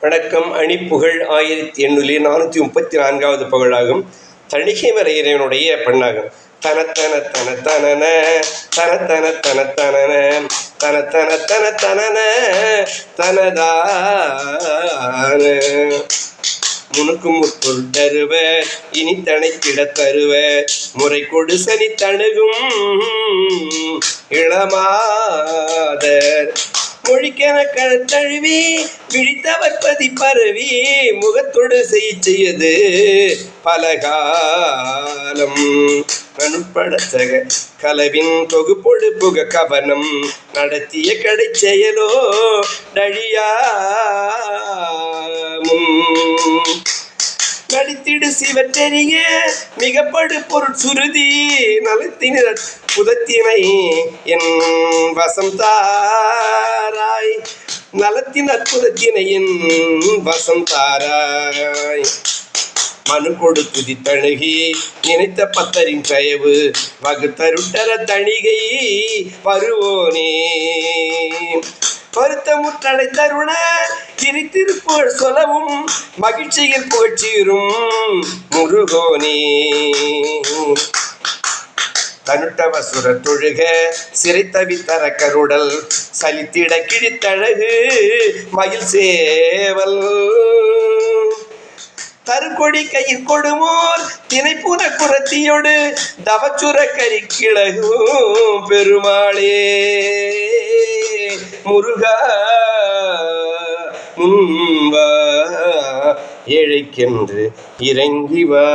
வணக்கம். அணிப்புகழ் 1834வது புகழாகும். தணிகை மலை இறைவனுடைய பெண்ணாகும். தனத்தன தன தனன தனத்தன தன தனன தனத்தன தன தனன தனதான முனுக்கு முற்பொருள் தருவ இனி தனைத்திட தருவ முறை கொடு சனி தணுகும் இளமாதர் மொழிக்கென கழுத்தழுவி விழித்தவர் பதி பரவி முகத்தொடு செய்யது பலகாலம் நனுட்படத்தக கலவின் தொகுப்பொடு புக கவனம் நடத்திய கடை செயலோ டழியாமும் நடித்திடு சிவத்தெரிய மிகப்படு பொருள் சுருதி நலத்தின புதத்தினை என் வசம் தாராய் நலத்தின் அற்புதத்தினை என் வசம் தாராய் மனு கொடு துதி தழுகி நினைத்த பத்தரின் தயவு வகுத்தருட்டர தணிகை வருவோனே பருத்த முற்றடை தருண திரித்திருப்புகழ் சொல்லவும் மகிழ்ச்சியில் புகழ்ச்சியும் முருகோனே தனுட்டவசுர தொழுக சிறைத்தவித்தர கருடல் சலித்திட கிழித்தழகு மயில் சேவல் தருக்கொடி கையில் கொடுமோர் திணைப்புன குரத்தியோடு தவச்சுர கரி கிழகும் பெருமாளே முருகா முன்வா ஏழைக்கென்று இறங்கி வா.